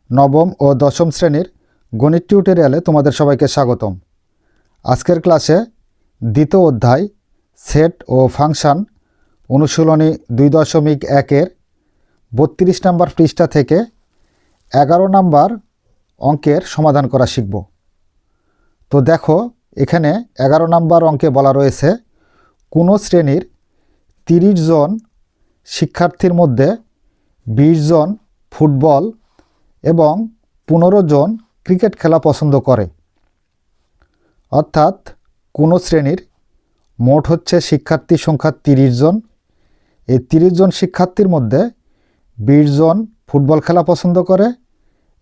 নবম ও দশম শ্রেণীর গণিত টিউটোরিয়ালে তোমাদের সবাইকে স্বাগতম। আজকের ক্লাসে দ্বিতীয় অধ্যায় সেট ও ফাংশন অনুশীলনী 2.1-এর 32 নম্বর পৃষ্ঠা থেকে 11 নম্বর অঙ্কের সমাধান করা শিখব। তো দেখো, এখানে 11 নম্বর অঙ্কে বলা রয়েছে কোনো শ্রেণীর 30 জন শিক্ষার্থীর মধ্যে 20 জন ফুটবল এবং 15 জন ক্রিকেট খেলা পছন্দ করে। অর্থাৎ কোনো শ্রেণীর মোট হচ্ছে শিক্ষার্থীর সংখ্যা 30 জন। এই 30 জন শিক্ষার্থীর মধ্যে 20 জন ফুটবল খেলা পছন্দ করে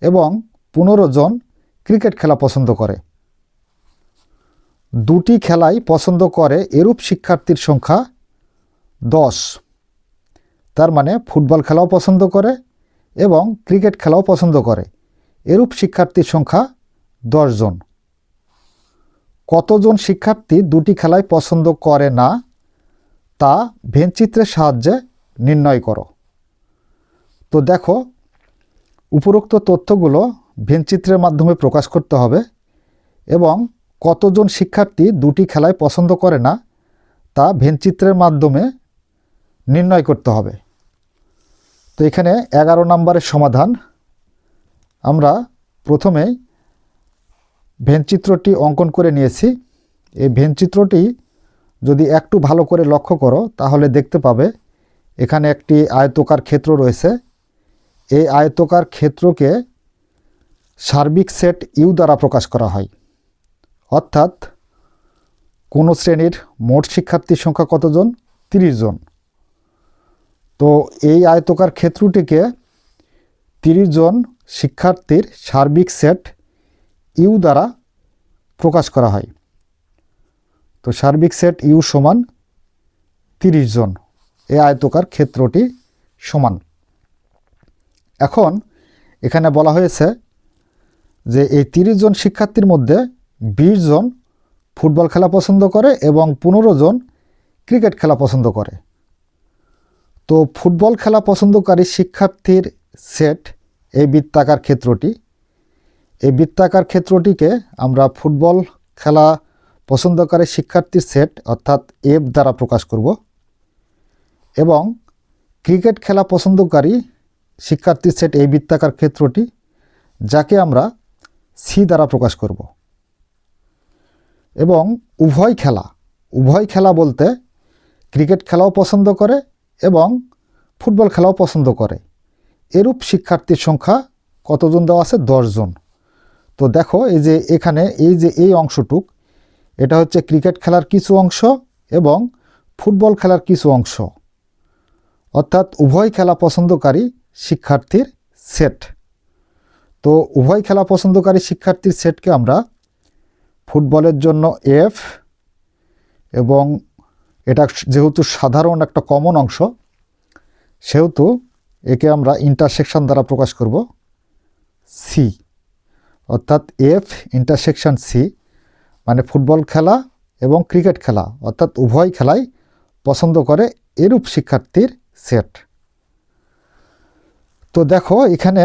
এবং 15 জন ক্রিকেট খেলা পছন্দ করে। দুটি খেলাই পছন্দ করে এরূপ শিক্ষার্থীর সংখ্যা 10। তার মানে ফুটবল খেলাও পছন্দ করে এবং ক্রিকেট খেলাও পছন্দ করে এরূপ শিক্ষার্থীর সংখ্যা 10 জন। কতজন শিক্ষার্থী দুটি খেলাই পছন্দ করে না তা ভেনচিত্রের সাহায্যে নির্ণয় করো। তো দেখো, উপরোক্ত তথ্যগুলো ভেনচিত্রের মাধ্যমে প্রকাশ করতে হবে এবং কতজন শিক্ষার্থী দুটি খেলাই পছন্দ করে না তা ভেনচিত্রের মাধ্যমে নির্ণয় করতে হবে। তো এখানে 11 নম্বরের সমাধান। আমরা প্রথমে ভেনচিত্রটি অঙ্কন করে নিয়েছি। এই ভেনচিত্রটি যদি একটু ভালো করে লক্ষ্য করো তাহলে দেখতে পাবে এখানে একটি আয়তকার ক্ষেত্র রয়েছে। এই আয়তকার ক্ষেত্রকে সার্বিক সেট ইউ দ্বারা প্রকাশ করা হয়। অর্থাৎ কোনো শ্রেণীর মোট শিক্ষার্থীর সংখ্যা কতজন? 30 জন। তো এই আয়তকার ক্ষেত্রটিকে 30 জন শিক্ষার্থীর সার্বিক সেট ইউ দ্বারা প্রকাশ করা হয়। তো সার্বিক সেট ইউ সমান 30 জন। এই আয়তকার ক্ষেত্রটি সমান। এখন এখানে বলা হয়েছে যে এই 30 জন শিক্ষার্থীর মধ্যে 20 জন ফুটবল খেলা পছন্দ করে এবং 15 জন ক্রিকেট খেলা পছন্দ করে। তো ফুটবল খেলা পছন্দকারী শিক্ষার্থীর সেট এই বৃত্তাকার ক্ষেত্রটি। এই বৃত্তাকার ক্ষেত্রটিকে আমরা ফুটবল খেলা পছন্দকারী শিক্ষার্থীর সেট অর্থাৎ এফ দ্বারা প্রকাশ করব এবং ক্রিকেট খেলা পছন্দকারী শিক্ষার্থীর সেট এই বৃত্তাকার ক্ষেত্রটি, যাকে আমরা সি দ্বারা প্রকাশ করব। এবং উভয় খেলা বলতে ক্রিকেট খেলাও পছন্দ করে এবং ফুটবল খেলাও পছন্দ করে এরূপ শিক্ষার্থীর সংখ্যা কতজন দেওয়া আছে? 10 জন। তো দেখো, এই যে এখানে এই অংশটুক, এটা হচ্ছে ক্রিকেট খেলার কিছু অংশ এবং ফুটবল খেলার কিছু অংশ। অর্থাৎ উভয় খেলা পছন্দকারী শিক্ষার্থীর সেট। তো উভয় খেলা পছন্দকারী শিক্ষার্থীর সেটকে আমরা ফুটবলের জন্য এফ, এবং এটা যেহেতু সাধারণ একটা কমন অংশ সেহেতু একে আমরা ইন্টারসেকশন দ্বারা প্রকাশ করব সি। অর্থাৎ এফ ইন্টারসেকশন সি মানে ফুটবল খেলা এবং ক্রিকেট খেলা অর্থাৎ উভয় খেলাই পছন্দ করে এরূপ শিক্ষার্থীর সেট। তো দেখো, এখানে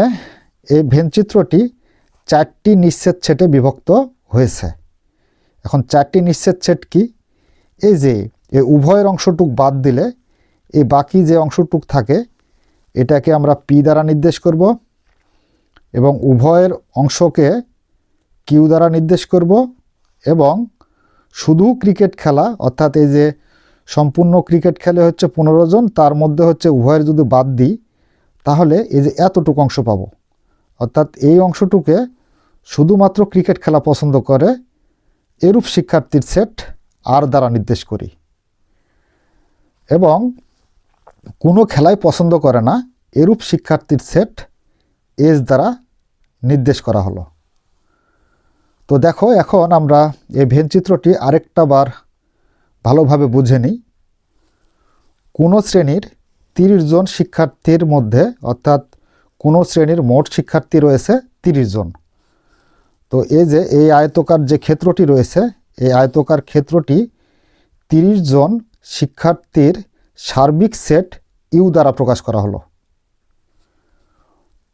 এই ভেনচিত্রটি 4টি নিঃচ্ছেদ সেটে বিভক্ত হয়েছে। এখন 4টি নিঃচ্ছেদ সেট কি? এই যে এই উভয়ের অংশটুক বাদ দিলে এই বাকি যে অংশটুক থাকে এটাকে আমরা পি দ্বারা নির্দেশ করব এবং উভয়ের অংশকে কিউ দ্বারা নির্দেশ করব এবং শুধু ক্রিকেট খেলা অর্থাৎ এই যে সম্পূর্ণ ক্রিকেট খেলে হচ্ছে 15 জন, তার মধ্যে হচ্ছে উভয়ের যদি বাদ দিই তাহলে এই যে এতটুকু অংশ পাবো। অর্থাৎ এই অংশটুকে শুধুমাত্র ক্রিকেট খেলা পছন্দ করে এরূপ শিক্ষার্থীর সেট আর দ্বারা নির্দেশ করি এবং কোনো খেলাই পছন্দ করে না এরূপ শিক্ষার্থীর সেট এস দ্বারা নির্দেশ করা হলো। তো দেখো, এখন আমরা এই ভেনচিত্রটি আরেকটা বার ভালোভাবে বুঝে নিই। কোনো শ্রেণীর 30 জন শিক্ষার্থীর মধ্যে অর্থাৎ কোনো শ্রেণীর মোট শিক্ষার্থী রয়েছে 30 জন। তো এই যে এই আয়তকার যে ক্ষেত্রটি রয়েছে এই আয়তকার ক্ষেত্রটি 30 জন শিক্ষার্থীর সার্বিক সেট ইউ দ্বারা প্রকাশ করা হলো।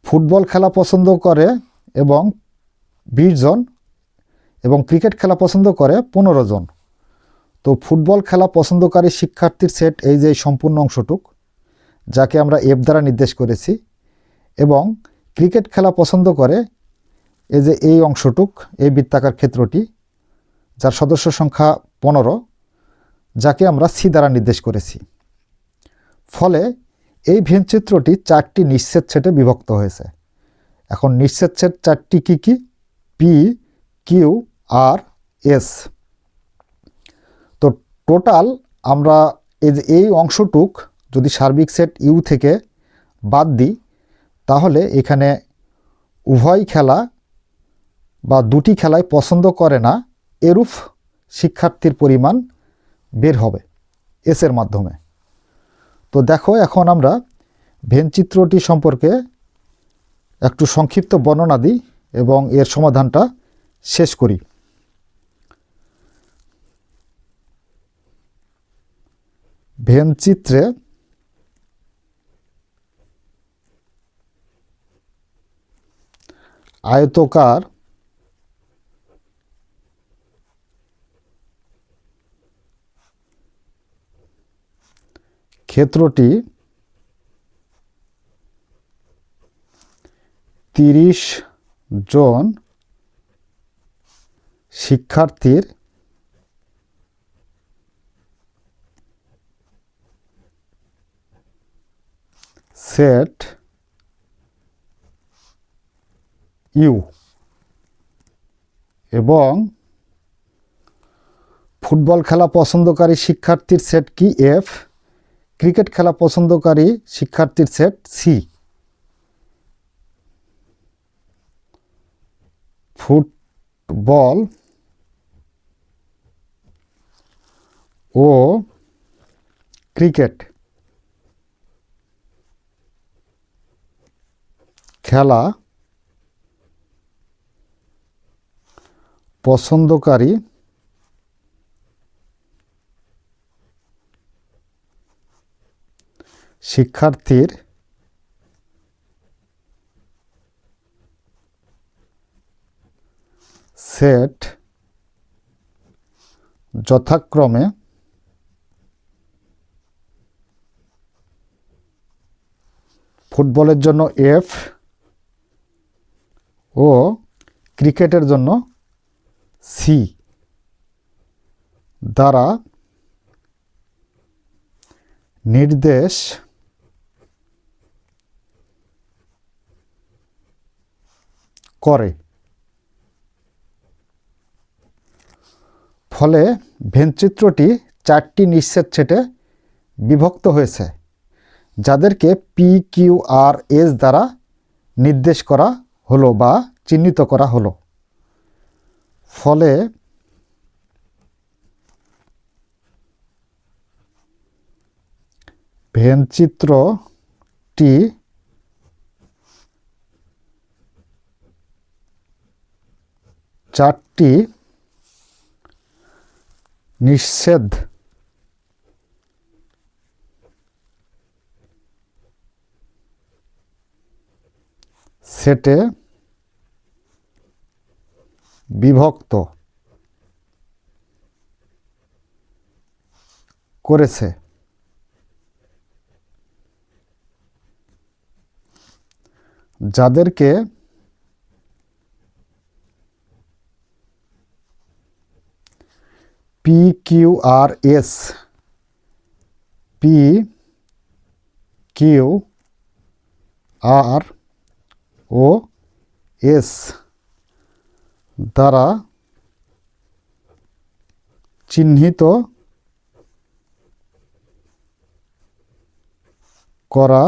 ফুটবল খেলা পছন্দ করে এবং 20 জন এবং ক্রিকেট খেলা পছন্দ করে 15 জন। তো ফুটবল খেলা পছন্দকারী শিক্ষার্থীর সেট এই যে সম্পূর্ণ অংশটুক, যাকে আমরা এফ দ্বারা নির্দেশ করেছি, এবং ক্রিকেট খেলা পছন্দ করে এই যে এই অংশটুক, এই বৃত্তাকার ক্ষেত্রটি, যার সদস্য সংখ্যা 15, যাকে আমরা সি দ্বারা নির্দেশ করেছি। ফলে এই ভেনচিত্রটি 4টি নিঃচ্ছেদ সেটে বিভক্ত হয়েছে। এখন নিঃচ্ছেদ সেট 4টি কী কী? পি, কিউ, আর, এস। তো টোটাল আমরা এই অংশটুক যদি সার্বিক সেট ইউ থেকে বাদ দিই, তাহলে এখানে উভয় খেলা বা দুটি খেলায় পছন্দ করে না এরূপ শিক্ষার্থীর পরিমাণ বের হবে এসের মাধ্যমে। তো দেখো, এখন আমরা ভেনচিত্রটি সম্পর্কে একটু সংক্ষিপ্ত বর্ণনা দিই এবং এর সমাধানটা শেষ করি। ভেনচিত্রে আয়তকার ক্ষেত্রটি 30 জন শিক্ষার্থীর সেট ইউ এবং ফুটবল খেলা পছন্দকারী শিক্ষার্থীর সেট কি? এফ। ক্রিকেট খেলা পছন্দকারী শিক্ষার্থীর সেট সি। ফুটবল ও ক্রিকেট খেলা পছন্দকারী শিক্ষার্থীর সেট যথাক্রমে ফুটবলের জন্য এফ ও ক্রিকেটের জন্য সি দ্বারা নির্দেশ করে। ফলে ভেনচিত্রটি 4টি নিঃচ্ছেদ সেটে বিভক্ত হয়েছে, যাদেরকে পি, কিউ, আর, এস দ্বারা নির্দেশ করা হলো বা চিহ্নিত করা হলো। ফলে ভেনচিত্রটি চারটি নিঃচ্ছেদ সেটে বিভক্ত করেছে। যাদেরকে পি, কিউ, আর, এস, পি, কিউ, আর ও এস দ্বারা চিহ্নিত করা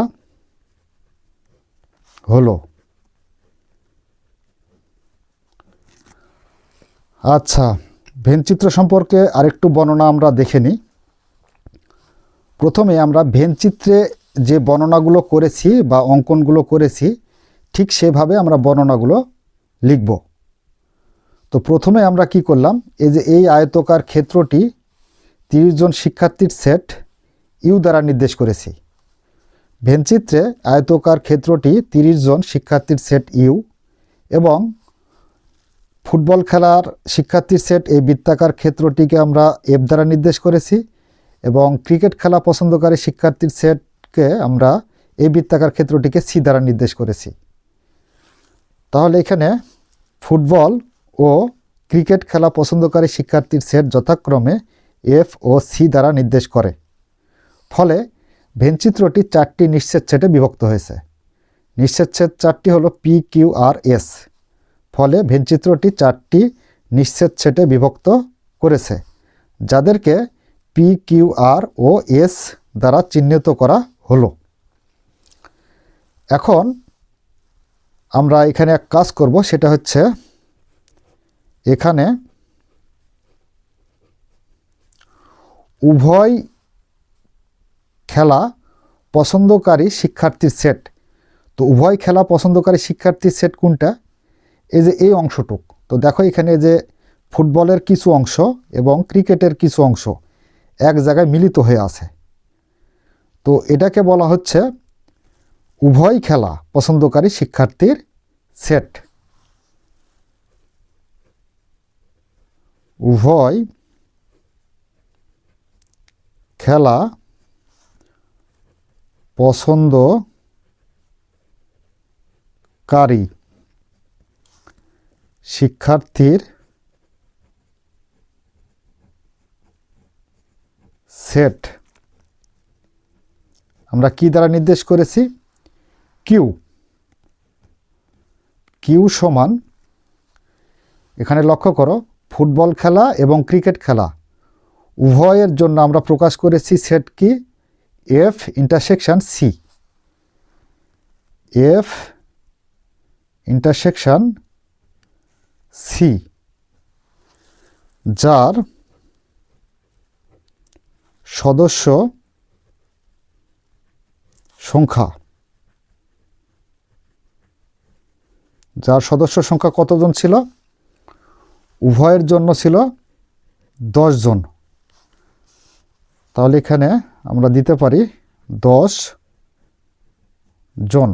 হলো। আচ্ছা, ভেনচিত্র সম্পর্কে আরেকটু বর্ণনা আমরা দেখে নিই। প্রথমে আমরা ভেনচিত্রে যে বর্ণনাগুলো করেছি বা অঙ্কনগুলো করেছি, ঠিক সেভাবে আমরা বর্ণনাগুলো লিখব। তো প্রথমে আমরা কি করলাম, এই আয়তকার ক্ষেত্রটি 30 জন শিক্ষার্থীর সেট ইউ দ্বারা নির্দেশ করেছি। ভেনচিত্রে আয়তকার ক্ষেত্রটি 30 জন শিক্ষার্থীর সেট ইউ এবং ফুটবল খেলার শিক্ষার্থীর সেট এই বৃত্তাকার ক্ষেত্রটিকে আমরা এফ দ্বারা নির্দেশ করেছি এবং ক্রিকেট খেলা পছন্দকারী শিক্ষার্থীর সেটকে আমরা এই বৃত্তাকার ক্ষেত্রটিকে সি দ্বারা নির্দেশ করেছি। তাহলে এখানে ফুটবল ও ক্রিকেট খেলা পছন্দকারী শিক্ষার্থীর সেট যথাক্রমে এফ ও সি দ্বারা নির্দেশ করে। ফলে ভেনচিত্রটি 4টি নিঃচ্ছেদ সেটে বিভক্ত হয়েছে। নিঃচ্ছেদ সেট 4টি হলো পি, কিউ, আর, এস। ফলে ভেনচিত্রটি 4টি নিঃচ্ছেদ সেটে বিভক্ত করেছে, যাদেরকে পি, কিউ, আর ও এস দ্বারা চিহ্নিত করা হলো। এখন আমরা এখানে এক কাজ করব, সেটা হচ্ছে এখানে উভয় খেলা পছন্দকারী শিক্ষার্থীর সেট। তো উভয় খেলা পছন্দকারী শিক্ষার্থীর সেট কোনটা? এই যে এই অংশটুক। তো দেখো এখানে যে ফুটবলের কিছু অংশ এবং ক্রিকেটের কিছু অংশ এক জায়গায় মিলিত হয়ে আছে। তো এটাকে বলা হচ্ছে উভয় খেলা পছন্দকারী শিক্ষার্থীর সেট। উভয় খেলা পছন্দকারী শিক্ষার্থীর সেট আমরা কি দ্বারা নির্দেশ করেছি? কিউ। কিউ সমান, এখানে লক্ষ্য করো, ফুটবল খেলা এবং ক্রিকেট খেলা উভয়ের জন্য আমরা প্রকাশ করেছি সেট কি? F intersection C. F intersection C, যার সদস্য সংখ্যা কতজন ছিল? উভয়ের জন্য ছিল 10 জন। তাহলে এখানে আমরা দিতে পারি 10 জন।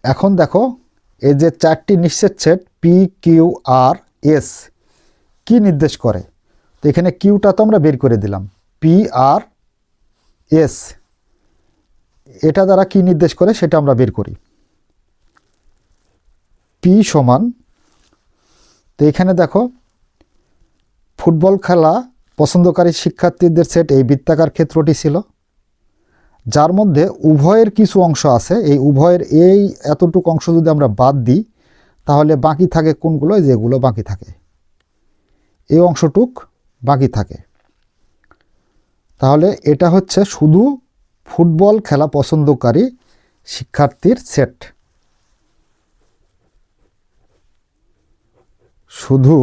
এখন দেখো এই যে 4টি নিঃচ্ছেদ সেট পি, কিউ, আর, এস কি নির্দেশ করে? তো এখানে কিউটা তো আমরা বের করে দিলাম। পি, আর, এস এটা দ্বারা কি নির্দেশ করে সেটা আমরা বের করি। পি সমান, তো এখানে দেখো ফুটবল খেলা পছন্দকারী শিক্ষার্থীদের সেট এই বৃত্তাকার ক্ষেত্রটি ছিল, যার মধ্যে উভয়ের কিছু অংশ আছে। এই উভয়ের এই এতটুকু অংশ যদি আমরা বাদ দিই তাহলে বাকি থাকে কোনগুলো? যেগুলো বাকি থাকে, এই অংশটুক বাকি থাকে। তাহলে এটা হচ্ছে শুধু ফুটবল খেলা পছন্দকারী শিক্ষার্থীর সেট। শুধু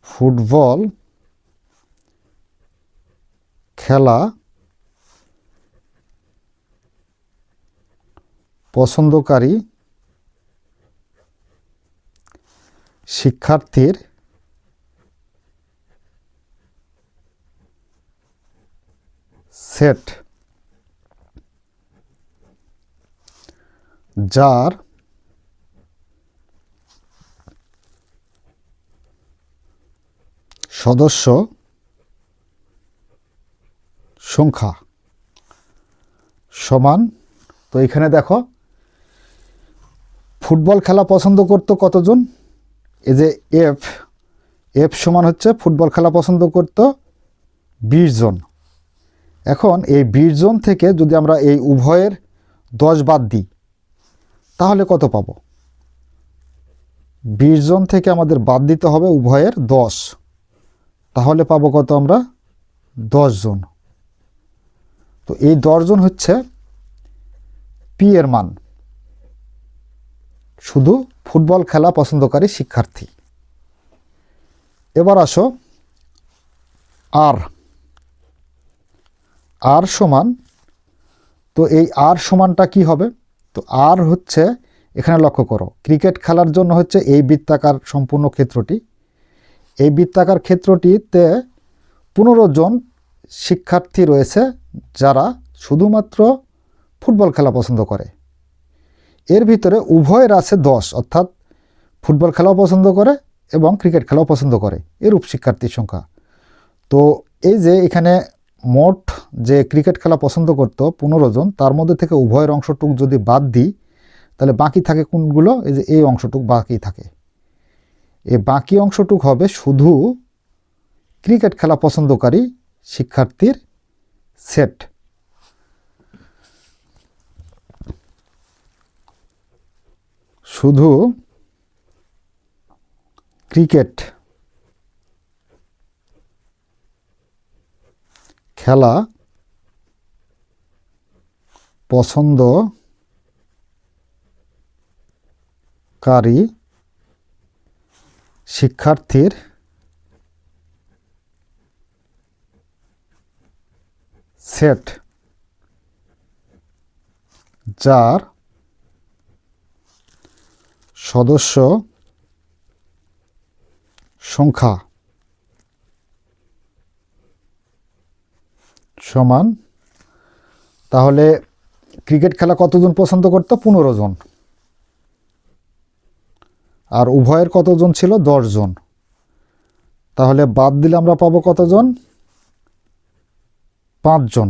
ফুটবল খেলা পছন্দকারী শিক্ষার্থীর সেট, যার সদস্য সংখ্যা সমান। তো এখানে দেখো ফুটবল খেলা পছন্দ করতো কতজন? এই যে এফ সমান হচ্ছে ফুটবল খেলা পছন্দ করতো 20 জন। এখন এই 20 জন থেকে যদি আমরা এই উভয়ের 10 বাদ দিই তাহলে কত পাবো? 20 জন থেকে আমাদের বাদ দিতে হবে উভয়ের 10, তাহলে পাবো কত আমরা? 10 জন। তো এই 10 জন হচ্ছে পি এর মান, শুধু ফুটবল খেলা পছন্দকারী শিক্ষার্থী। এবার আসো আর সমান, তো এই আর সমানটা কি হবে? তো আর হচ্ছে, এখানে লক্ষ্য করো, ক্রিকেট খেলার জন্য হচ্ছে এই বৃত্তাকার সম্পূর্ণ ক্ষেত্রটি। এই বৃত্তাকার ক্ষেত্রটিতে 15 জন শিক্ষার্থী রয়েছে যারা শুধুমাত্র ফুটবল খেলা পছন্দ করে। এর ভিতরে উভয়ের আছে 10, অর্থাৎ ফুটবল খেলাও পছন্দ করে এবং ক্রিকেট খেলাও পছন্দ করে, এরূপ শিক্ষার্থীর সংখ্যা। তো এই যে এখানে মোট যে ক্রিকেট খেলা পছন্দ করত 15 জন, তার মধ্যে থেকে উভয়ের অংশটুক যদি বাদ দিই তাহলে বাকি থাকে কোনগুলো? এই যে এই অংশটুক বাকি থাকে। এই বাকি অংশটুক হবে শুধু ক্রিকেট খেলা পছন্দকারী শিক্ষার্থীর সেট। শুধু ক্রিকেট খেলা পছন্দকারী শিক্ষার্থীর সেট, যার সদস্য সংখ্যা সমান। তাহলে ক্রিকেট খেলা কতজন পছন্দ করত? 15 জন। আর উভয়ের কতজন ছিল? 10 জন। তাহলে বাদ দিলে আমরা পাবো কতজন? 5 জন।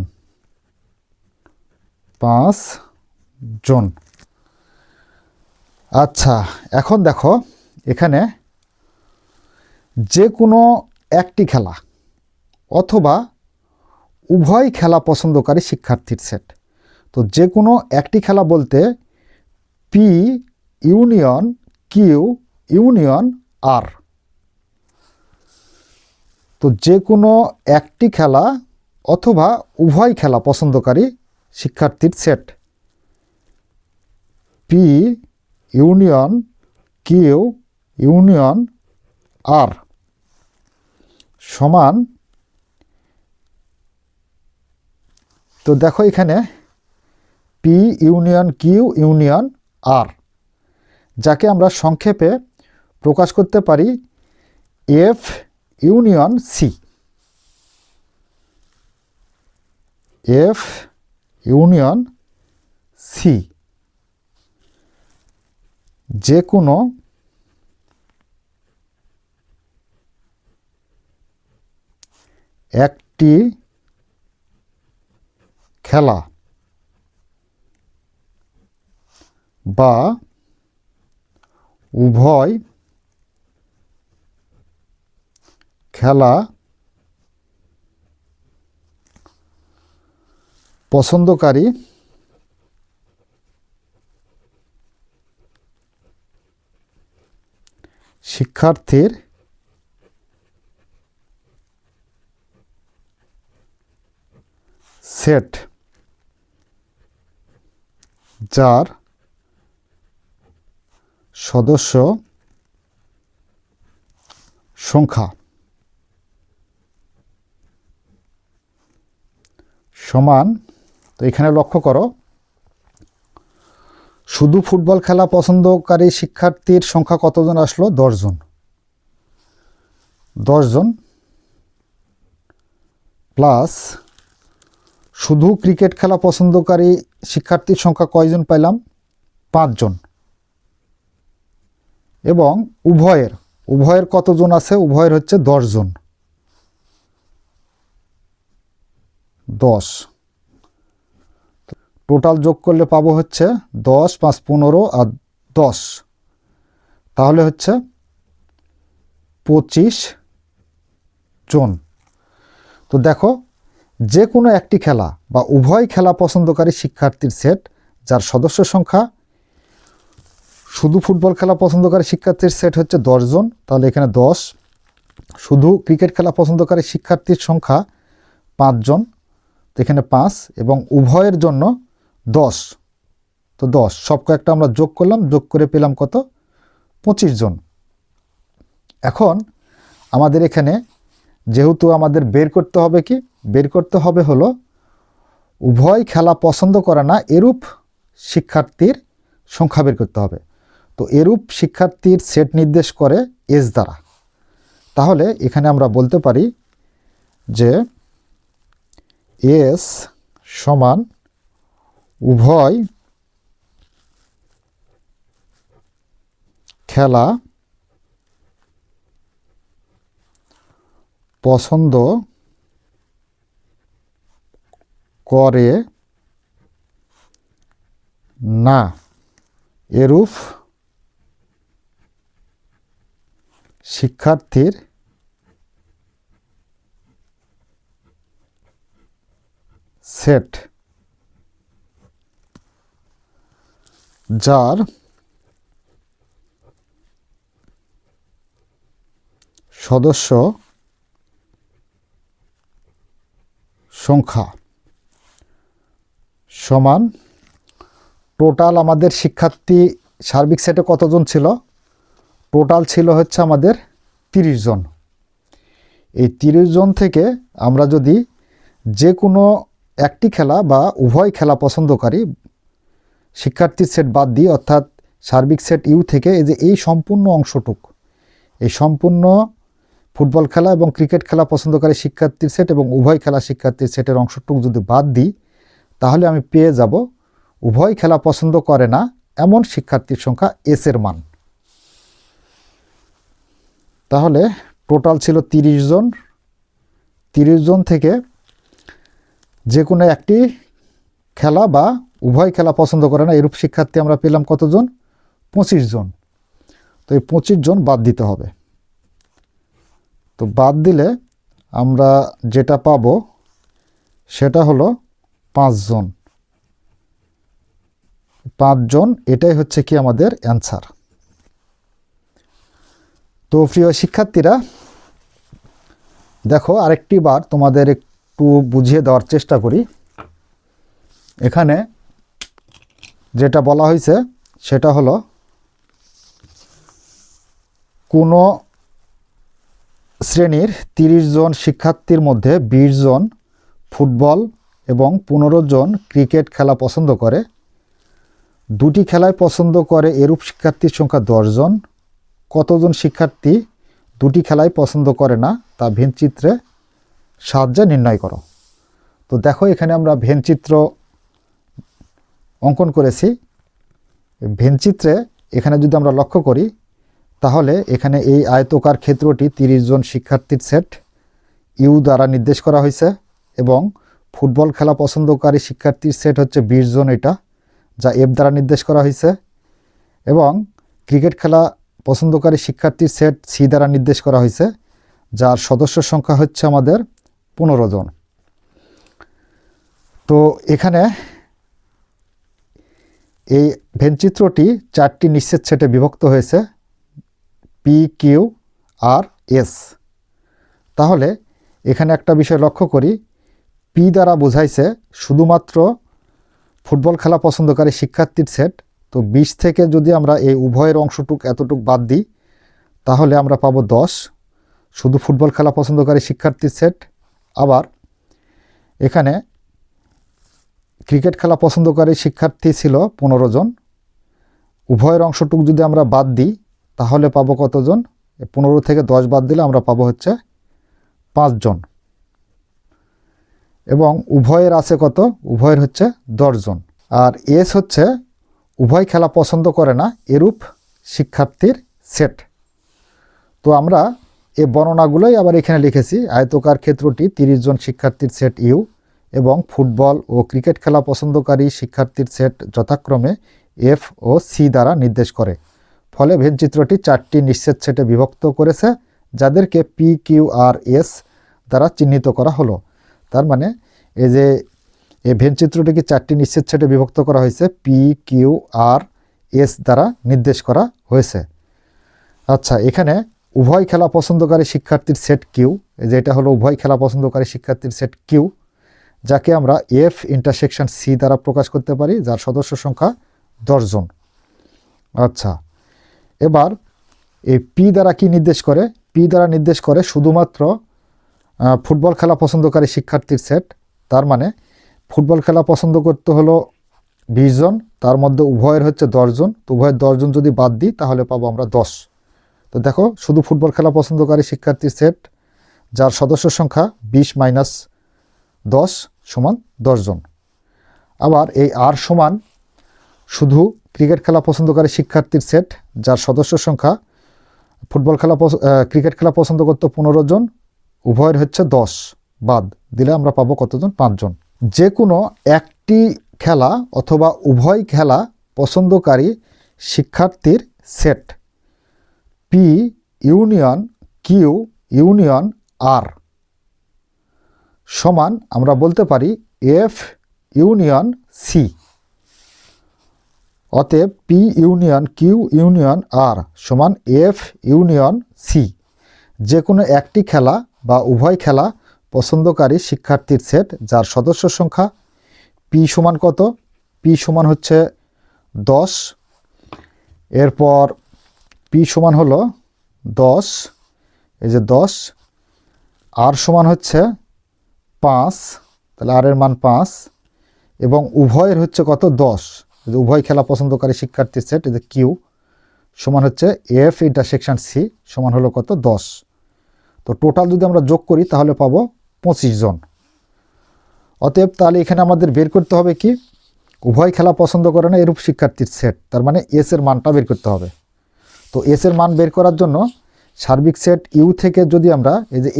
5 জন। আচ্ছা, এখন দেখো এখানে যে কোনো একটি খেলা অথবা উভয় খেলা পছন্দকারী শিক্ষার্থীর সেট। তো যে কোনো একটি খেলা বলতে পি ইউনিয়ন কিউ ইউনিয়ন আর। তো যে কোনো একটি খেলা অথবা উভয় খেলা পছন্দকারী শিক্ষার্থীর set P union Q union R সমান। তো দেখো এখানে P union Q union R, যাকে আমরা সংক্ষেপে প্রকাশ করতে পারি F union C. F union C. যে কোনো একটি খেলা বা উভয় খেলা পছন্দকারী শিক্ষার্থীর সেট, যার সদস্য সংখ্যা সমান। তো এখানে লক্ষ্য করো, শুধু ফুটবল খেলা পছন্দকারী শিক্ষার্থীর সংখ্যা কতজন আসলো? 10 জন। 10 জন প্লাস শুধু ক্রিকেট খেলা পছন্দকারী শিক্ষার্থীর সংখ্যা কয়জন পাইলাম? 5 জন। এবং উভয়ের কতজন আছে? উভয়ের হচ্ছে 10 জন। 10 টোটাল যোগ করলে পাবো হচ্ছে 10 5 15 আর 10, তাহলে হচ্ছে 25 জন। তো দেখো যে কোনো একটি খেলা বা উভয় খেলা পছন্দকারী শিক্ষার্থীর সেট, যার সদস্য সংখ্যা শুধু ফুটবল খেলা পছন্দকারী শিক্ষার্থীর সেট হচ্ছে 10 জন, তাহলে এখানে 10। শুধু ক্রিকেট খেলা পছন্দকারী শিক্ষার্থীর সংখ্যা 5 জন, তো এখানে 5, এবং উভয়ের জন্য 10। তো 10 সব কয়েকটা আমরা যোগ করলাম, যোগ করে পেলাম কত? 25 জন। এখন আমাদের এখানে যেহেতু আমাদের বের করতে হবে কি? বের করতে হবে হলো উভয় খেলা পছন্দ করে না এরূপ শিক্ষার্থীর সংখ্যা বের করতে হবে। তো এরূপ শিক্ষার্থীর সেট নির্দেশ করে এস দ্বারা। তাহলে এখানে আমরা বলতে পারি যে এস সমান উভয় খেলা পছন্দ করে না, এরূপ শিক্ষার্থীর সেট যার সদস্য সংখ্যা সমান টোটাল আমাদের শিক্ষার্থী সার্বিক সেটে কতজন ছিল? টোটাল ছিল হচ্ছে আমাদের 30 জন। এই 30 জন থেকে আমরা যদি যে কোনো একটি খেলা বা উভয় খেলা পছন্দকারী শিক্ষার্থীর সেট বাদ দিই, অর্থাৎ সার্বিক সেট ইউ থেকে এই সম্পূর্ণ অংশটুক, এই সম্পূর্ণ ফুটবল খেলা এবং ক্রিকেট খেলা পছন্দকারী শিক্ষার্থীর সেট এবং উভয় খেলা শিক্ষার্থীর সেটের অংশটুক যদি বাদ দিই, তাহলে আমি পেয়ে যাব উভয় খেলা পছন্দ করে না এমন শিক্ষার্থীর সংখ্যা এস এর মান। তাহলে টোটাল ছিল 30 জন। 30 জন থেকে যে কোনো একটি খেলা বা উভয় খেলা পছন্দ করে না এরূপ শিক্ষার্থী আমরা পেলাম কতজন? 25 জন। তো এই 25 জন বাদ দিতে হবে। তো বাদ দিলে আমরা যেটা পাবো সেটা হলো 5 জন। 5 জন, এটাই হচ্ছে কি আমাদের অ্যান্সার। তো প্রিয় শিক্ষার্থীরা, দেখো আরেকটি বার তোমাদের একটু বুঝিয়ে দেওয়ার চেষ্টা করি। এখানে যেটা বলা হয়েছে সেটা হলো কোনো শ্রেণীর 30 জন শিক্ষার্থীর মধ্যে 20 জন ফুটবল এবং 15 জন ক্রিকেট খেলা পছন্দ করে। দুটি খেলায় পছন্দ করে এরূপ শিক্ষার্থীর সংখ্যা 10 জন। কতজন শিক্ষার্থী দুটি খেলায় পছন্দ করে না তা ভেনচিত্রে সাহায্যে নির্ণয় করো। তো দেখো এখানে আমরা ভেনচিত্র অঙ্কন করেছি। ভেনচিত্রে এখানে যদি আমরা লক্ষ্য করি তাহলে এখানে এই আয়তকার ক্ষেত্রটি 30 জন শিক্ষার্থীর সেট ইউ দ্বারা নির্দেশ করা হয়েছে এবং ফুটবল খেলা পছন্দকারী শিক্ষার্থীর সেট হচ্ছে 20 জন, এটা যা এফ দ্বারা নির্দেশ করা হয়েছে, এবং ক্রিকেট খেলা পছন্দকারী শিক্ষার্থীর সেট সি দ্বারা নির্দেশ করা হয়েছে, যার সদস্য সংখ্যা হচ্ছে আমাদের 15 জন। তো এখানে এই ভেনচিত্রটি 4টি নিশ্চিত সেটে বিভক্ত হয়েছে, পি, কিউ, আর, এস। তাহলে এখানে একটা বিষয় লক্ষ্য করি, পি দ্বারা বোঝাইছে শুধুমাত্র ফুটবল খেলা পছন্দকারী শিক্ষার্থীর সেট। তো 20 থেকে যদি আমরা এই উভয়ের অংশটুক এতটুক বাদ দিই তাহলে আমরা পাবো 10, শুধু ফুটবল খেলা পছন্দকারী শিক্ষার্থীর সেট। আবার এখানে ক্রিকেট খেলা পছন্দকারী শিক্ষার্থী ছিল 15 জন, উভয়ের অংশটুক যদি আমরা বাদ দিই তাহলে পাবো কতজন? 15 থেকে 10 বাদ দিলে আমরা পাবো হচ্ছে 5 জন, এবং উভয়ের আছে কত? উভয়ের হচ্ছে 10 জন। আর এস হচ্ছে উভয় খেলা পছন্দ করে না এরূপ শিক্ষার্থীর সেট। তো আমরা এই বর্ণনাগুলোই আবার এখানে লিখেছি। আয়তকার ক্ষেত্রটি 30 জন শিক্ষার্থীর সেট ইউ এবং ফুটবল ও ক্রিকেট খেলা পছন্দকারী শিক্ষার্থীর সেট যথাক্রমে এফ ও সি দ্বারা নির্দেশ করে। ফলে ভেনচিত্রটি 4টি নিশ্চিত সেটে বিভক্ত করেছে, যাদেরকে পি, কিউ, আর, এস দ্বারা চিহ্নিত করা হলো। তার মানে এই যে এই ভেনচিত্রটিকে 4টি নিশ্চিত সেটে বিভক্ত করা হয়েছে, পি, কিউ, আর, এস দ্বারা নির্দেশ করা হয়েছে। আচ্ছা, এখানে উভয় খেলা পছন্দকারী শিক্ষার্থীর সেট কিউ, এই যে এটা হলো উভয় খেলা পছন্দকারী শিক্ষার্থীর সেট কিউ, যাকে আমরা এফ ইন্টারসেকশন সি দ্বারা প্রকাশ করতে পারি, যার সদস্য সংখ্যা 10 জন। আচ্ছা, এবার এই পি দ্বারা কি নির্দেশ করে? পি দ্বারা নির্দেশ করে শুধুমাত্র ফুটবল খেলা পছন্দকারী শিক্ষার্থীর সেট। তার মানে ফুটবল খেলা পছন্দ করতে হলো 20 জন, তার মধ্যে উভয়ের হচ্ছে 10 জন। তো উভয়ের 10 জন যদি বাদ দিই তাহলে পাবো আমরা 10। তো দেখো শুধু ফুটবল খেলা পছন্দকারী শিক্ষার্থীর সেট, যার সদস্য সংখ্যা 20 - 10 সমান 10 জন। আবার এই আর সমান শুধু ক্রিকেট খেলা পছন্দকারী শিক্ষার্থীর সেট যার সদস্য সংখ্যা ক্রিকেট খেলা পছন্দ করতো 15 জন, উভয়ের হচ্ছে 10 বাদ দিলে আমরা পাবো কতজন? 5 জন। যে কোনো একটি খেলা অথবা উভয় খেলা পছন্দকারী শিক্ষার্থীর set P union Q union R সমান আমরা বলতে পারি এফ ইউনিয়ন সি। অতএব P union Q union R সমান এফ ইউনিয়ন সি। যে কোনো একটি খেলা বা উভয় খেলা পছন্দকারী শিক্ষার্থীর সেট যার সদস্য সংখ্যা পি সমান কত? পি সমান হচ্ছে 10। এরপর পি সমান হলো 10, এই যে 10, আর সমান হচ্ছে 5, তাহলে আর এর মান 5, এবং উভয়ের হচ্ছে কত? 10। উভয় খেলা পছন্দকারী শিক্ষার্থীর সেট এই যে কিউ সমান হচ্ছে এফ ইন্টারসেকশন সি সমান হলো কত? 10। তো টোটাল যদি আমরা যোগ করি তাহলে পাবো 25 জন। অতএব তাহলে এখানে আমাদের বের করতে হবে কি? উভয় খেলা পছন্দ করে না এরূপ শিক্ষার্থীর সেট, তার মানে এস এর মানটা বের করতে হবে। তো এস এর মান বের করার জন্য সার্বিক সেট ইউ থেকে যদি আমরা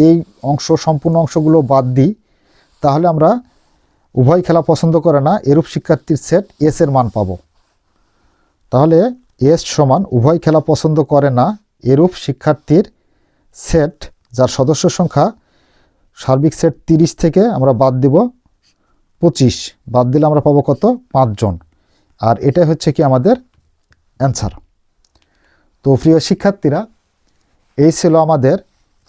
এই অংশ সম্পূর্ণ অংশগুলো বাদ দিই তাহলে আমরা উভয় খেলা পছন্দ করে না এরূপ শিক্ষার্থীর সেট এস এর মান পাবো। তাহলে এস সমান উভয় খেলা পছন্দ করে না এরূপ শিক্ষার্থীর সেট যার সদস্য সংখ্যা সার্বিক সেট 30 থেকে আমরা বাদ দিব 25, বাদ দিলে আমরা পাবো কত? 5 জন। আর এটাই হচ্ছে কি আমাদের অ্যান্সার। তো প্রিয় শিক্ষার্থীরা, এই ছিল আমাদের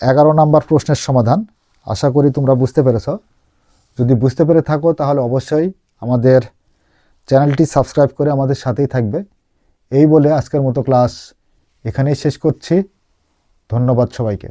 11 নম্বর প্রশ্নের সমাধান। আশা করি তোমরা বুঝতে পেরেছ। যদি বুঝতে পেরে থাকো তাহলে অবশ্যই আমাদের চ্যানেলটি সাবস্ক্রাইব করে আমাদের সাথেই থাকবে। এই বলে আজকের মতো ক্লাস এখানেই শেষ করছি। ধন্যবাদ সবাইকে।